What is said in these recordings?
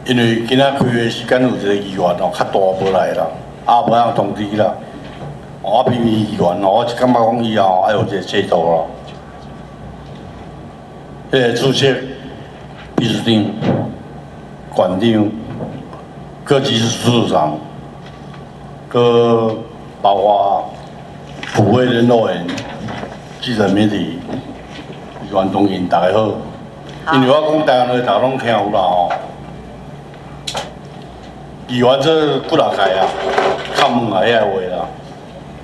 因为今仔开的时间有一个议员哦较大无来啦，无通通知啦。我批评议员哦，我是感觉讲以后要有一个制度咯。迄个主席、秘书长、馆长、各级处长，搁包括府会联络员、记者媒体、议员同仁，大家好。因为我讲台湾话，大家拢听有啦吼。议员这不拉开啊，较问下遐话啦。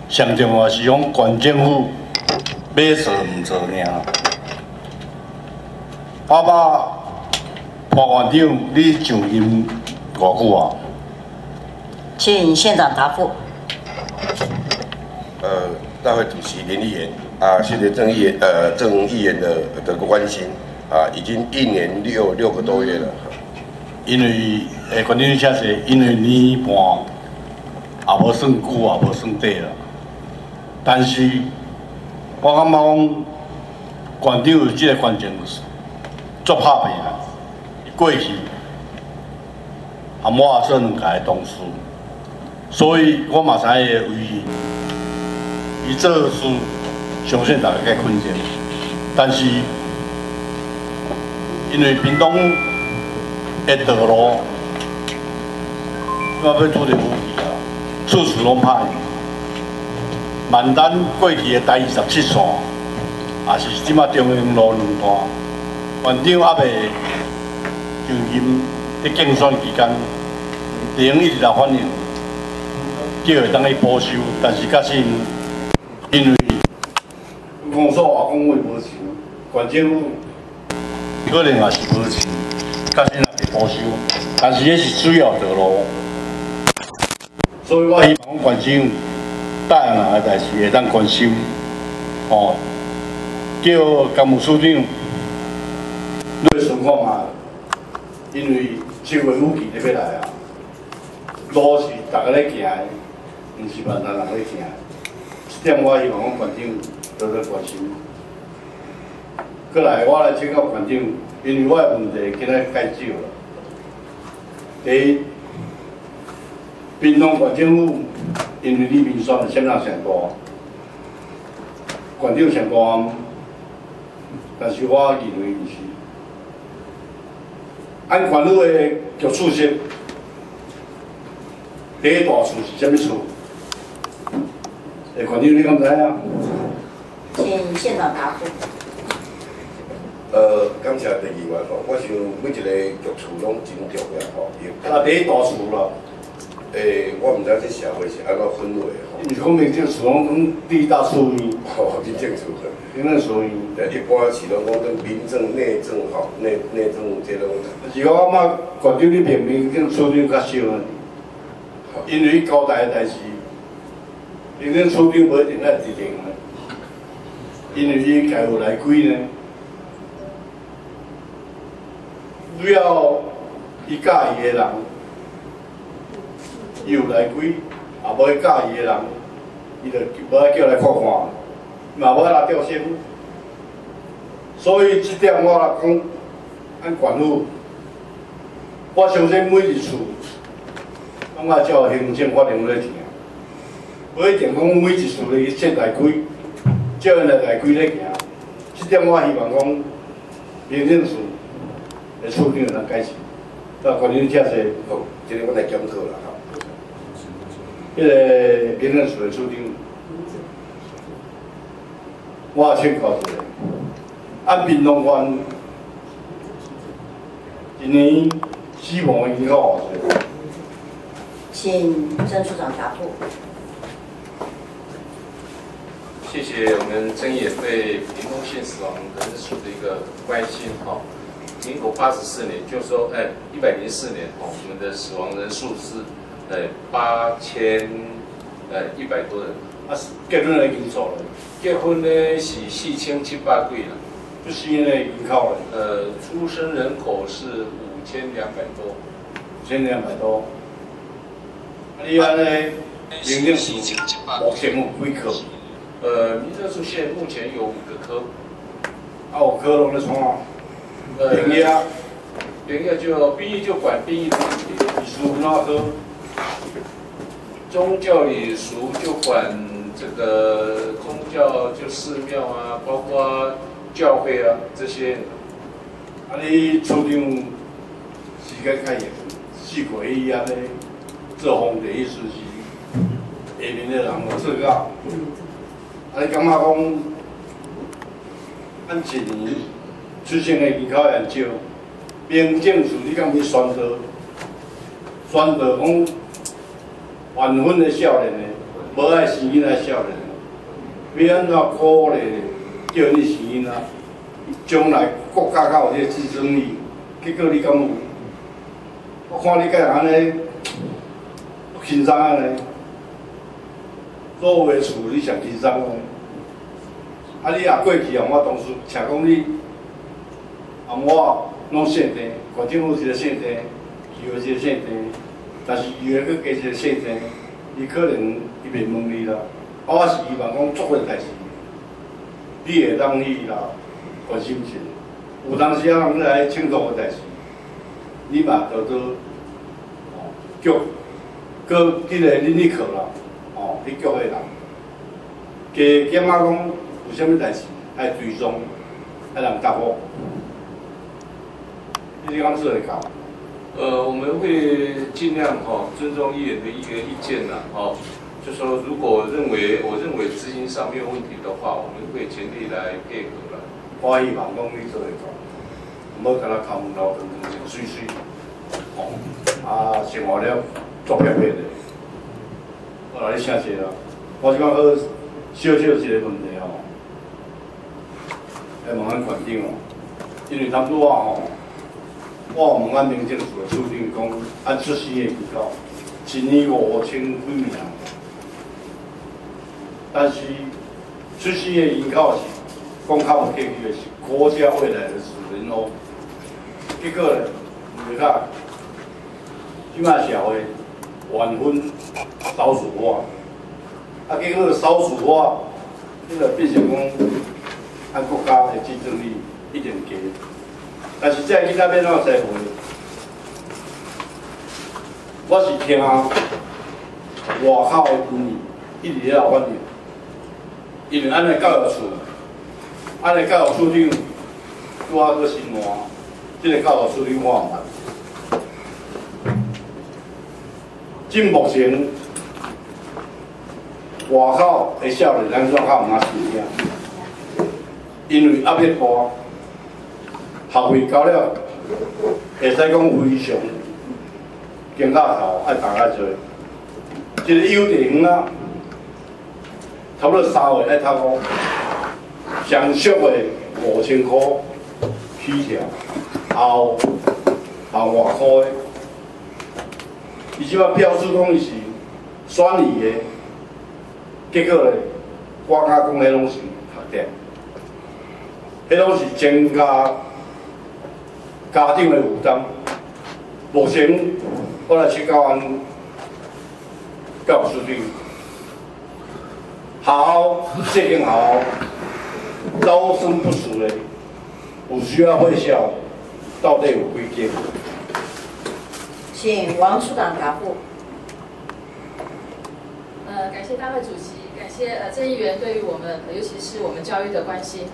上重要是讲县政府要做唔做尔。爸爸，潘县长，你上任偌久啊？请县长答复。大会主席林议员谢谢郑议员的关心已经1年6个多月了。因为县长你写是因为年半也无算久也无算短啦，但是我感觉讲县长有这个关键足拍拼啊！过去我也算两届同事，所以我嘛知影为伊做事，相信大家该肯定。但是因为屏东的道路，我要做个武器啊，处处拢歹。万丹过去的台27线，也是即马中央路2段。县长还未就任伫竞选期间，地方一直来反映，叫会当去补修，但是假使因为公所话讲话无钱，县政府可能也是无钱，假使若会补修，但是迄是主要道路，所以我希望县长答应人的代志会当关心，叫干部处长。你顺看嘛，因为7月5日就要来啊，路是大家咧行的，毋是万人咧行的。这点我希望讲县长多多关心。过来，我来请教县长，因为我的问题今仔介少了。第一，屏东县政府因为你民选的声量上大，县长上大，但是我认为毋是。按县府的局处室，第一大厝是啥物厝？县长你敢知影？请县长答复。感谢第议员我想每一个局处拢真重要第一大厝啦。我毋知这社会是安怎分类你讲民政处拢讲第一大厝院。民政处。民政处院。一般是拢讲民政、内政内政这种。是我感觉县长你偏民政处长较少呢，因为伊交代的代志，民政处长无一定爱执行的，因为伊家有内规呢。只要伊介意的人，伊有内规，也无伊介意的人，伊就无爱叫来看看，嘛无来调薪。所以这点我来讲，按县府，我相信每一处，拢爱照行政法令咧行，无一定讲每一处咧设内规，照因内规咧行。这点我希望讲，民政处的处长会当改善。县长你遮济，好，这个我来检讨啦迄个民政处的处长，我请教一下，按屏东县一年死亡的人口偌济？请郑处长答复。谢谢我们曾也对屏东县死亡人数的一个关心民国84年，就是说，104年我们的死亡人数是8100多人。结婚的人数咧？结婚呢是4700几啦。不是那人口咧？出生人口是5200多。5200多。你安尼，民政处目前有几科？民政处现目前有5个科。5科拢咧创啊？等一下就兵役就管兵役的问题，礼俗那科，宗教礼俗就管这个宗教就寺庙啊，包括教会啊这些。啊，你处长时间较严，4个月以安尼做皇帝意思是下面的人无做到。啊，你感觉讲，按一年出生的人口也少，民政处你敢要宣导，宣导讲完婚的少年的，无爱生囡仔少年的，要安怎鼓励叫你生囡仔？将来国家较有这个竞争力，结果你敢有？我看你个人安尼，轻松安尼，所有的厝你上轻松安尼。啊，你也过去啊，我当初请讲你，我拢限定，县政府一个限定，区一个限定，但是伊个佮加一个限定，伊可能伊袂问你啦。我是希望讲做个代志，你会当去啦。关心一下，有当时啊，人来庆祝个代志，你嘛多多局，搁记个恁去课啦，你局个人，加检啊讲有啥物代志，爱追踪，爱人答复，你讲做会到？我们会尽量尊重议员的一个意见啦，就说如果我认为资金上没有问题的话，我们会全力来配合啦。我希望讲你做会到，唔好干那头毛头长长水水，生活了足撇撇的。我来你请谢啦，我是讲好小一个问题来问咱县长因为当初我问咱民政处的处长讲，按出生的人口1年5000几名，但是出生的人口是。讲较有客气的是国家未来的主人翁，结果呢，你看，即摆社会晚婚少子化，结果少子化，这个变成讲，按国家的竞争力一定低，但是这囡仔要怎栽培？我是听外口的官员一直在反映，因为咱的教育处。安尼教育处长拄啊搁新换，即个教育处长我毋捌。即目前外口的少年咱怎较毋敢信影？因为压力大，学费交了，会使讲非常惊到头，爱打较济。一个优地园啊，差不多3月爱读上俗的5000块起跳，后外科的，伊即摆标注讲伊是选伊的，结果咧，我甲讲迄拢是学店，迄拢是增加家长的负担。目前我来请教咱教育处长，校设定校。招生不熟的，有需要会校，到底有几间？请王处长答复。感谢大会主席，感谢郑议员对于我们，尤其是我们教育的关心。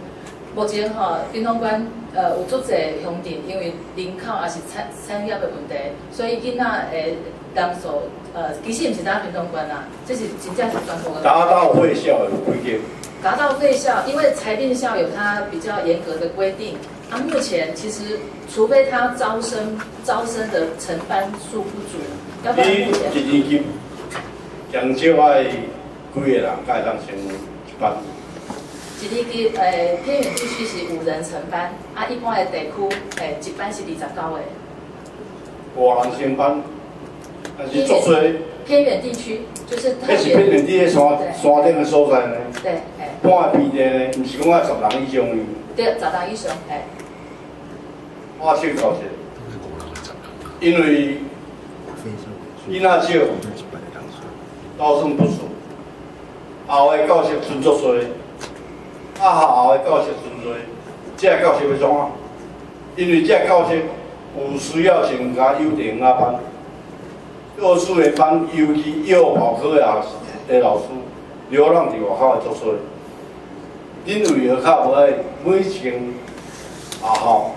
目前屏东县有足侪乡镇，因为人口也是产业的问题，所以囡仔的人数其实毋是咱屏东县啦，这是真正是全国的。达到会校有几间？达到会校，因为裁定校有它比较严格的规定。目前其实除非他招生的承班数不足，要不然目前你一年级将少爱几个人才会当升一班？一年级偏远地区是5人承班，一般的地区一班是29个。5人升班，但是足多。偏远地区就是特别。那是偏远地个山顶的所在呢？对，半边的呢，毋是讲10人以上呢。对，10人以上，我请教一下，因为囡仔少，招生不熟，后的教室存足多，后的教室存多，这教室要怎啊？因为这教室有需要增加幼稚园班、幼稚园班，尤其幼保科的老师流浪伫外口的作祟。恁为何较无爱每间学校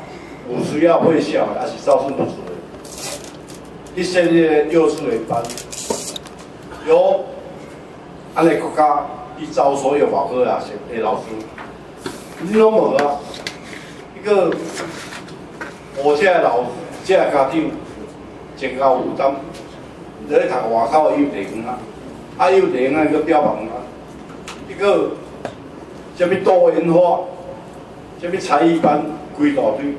有需要会校的，还是招生不足的？你设立幼稚园班，由安尼国家去招所有保科的老师，你拢无啊？一个我这家家长增加负担，在读外口的幼稚园啊，幼稚园那个标榜一个什么多元化，什么才艺班规大堆，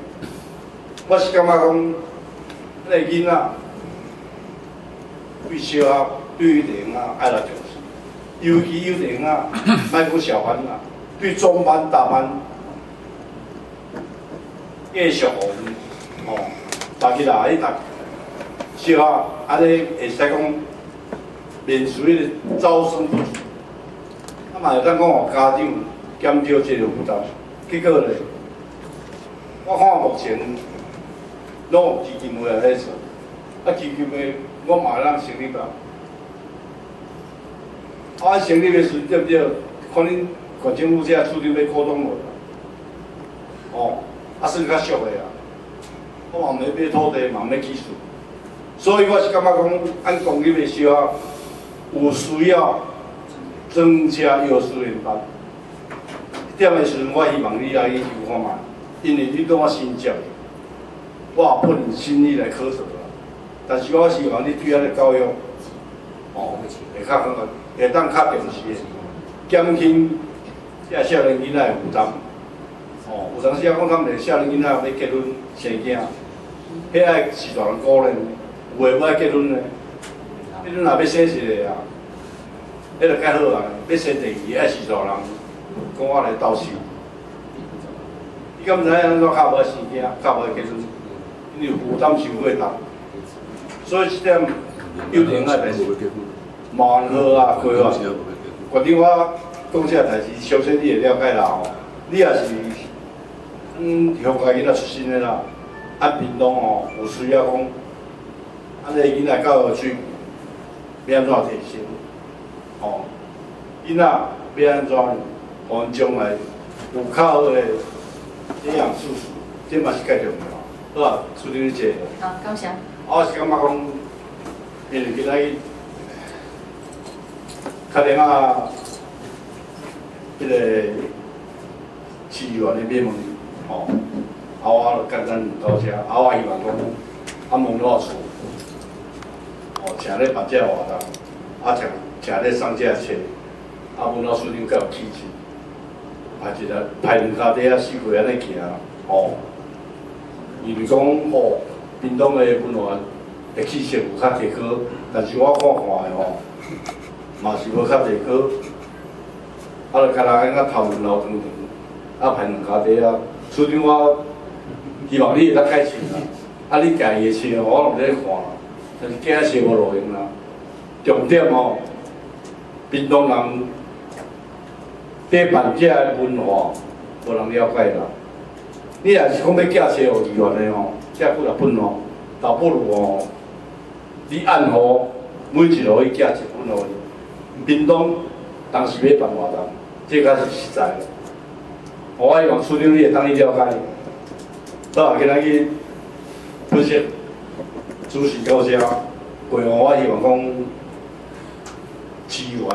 我是感觉讲，迄个囡仔对小学、对幼稚园爱来重视，尤其幼稚园莫讲小班啦，对中班、大班，继续大起来去读小学，安尼会使讲免除迄个招生不足，嘛会当讲互家长减少这个负担。结果咧，我看目前拢有基金会来做，基金会我嘛会当成立吧。成立的时对不对？看恁县政府这处长要沟通无？算较俗的啊。我嘛要买土地，嘛要技术，所以我是感觉讲，按公立的小学有需要增加幼稚园班。点的时阵，我希望你来研究看卖，因为你对我新教育，我也本心意来苛责啦。但是我希望你对咱的教育，会较好，会当较重视，减轻这少年囡仔的负担。有当时啊，讲他们少年囡仔要结婚生囝，迄爱是大人鼓励，有诶要爱结婚呢，你若要生一个啊，迄就较好啊。要生第二，爱是大人讲我来斗收。你敢知影安怎较无爱生囝，较无爱结婚，因为负担伤过重。所以这点幼稚园爱代志，蛮好啊，规划。县长我讲这代志，首先你会了解啦吼，你也是。乡下囡仔出身的啦，屏东有需要讲，安尼囡仔教育水平要安怎提升？囡仔要安怎，互因将来有较好的营养素质，这嘛是介重要。好啊，处长你坐。好，感谢。我是感觉讲，因为今仔日确定迄个市议员的面问。我就简单多谢，我希望讲，问我厝，请咧办这活动，请咧送这册，问我处长较有气质，排两家底四岁安尼行，因为讲屏东的文化的气息有较提高，但是我看的嘛是无较提高，就干那安怎头路流长，排两家底处长，我希望你会当改进啦。你家己的车，我拢在看啦，但是假车无路用啦。重点屏东人对办这个文化无人了解啦。你若是讲要假车有意愿的这几日本倒不如你按好每一路去假一本互伊。屏东当时要办活动，这才是实在的。我希望处长你会当去了解，好，今仔日分析主席到这，会后我希望讲市议员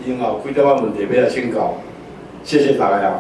因有几点仔问题要来请教，谢谢大家。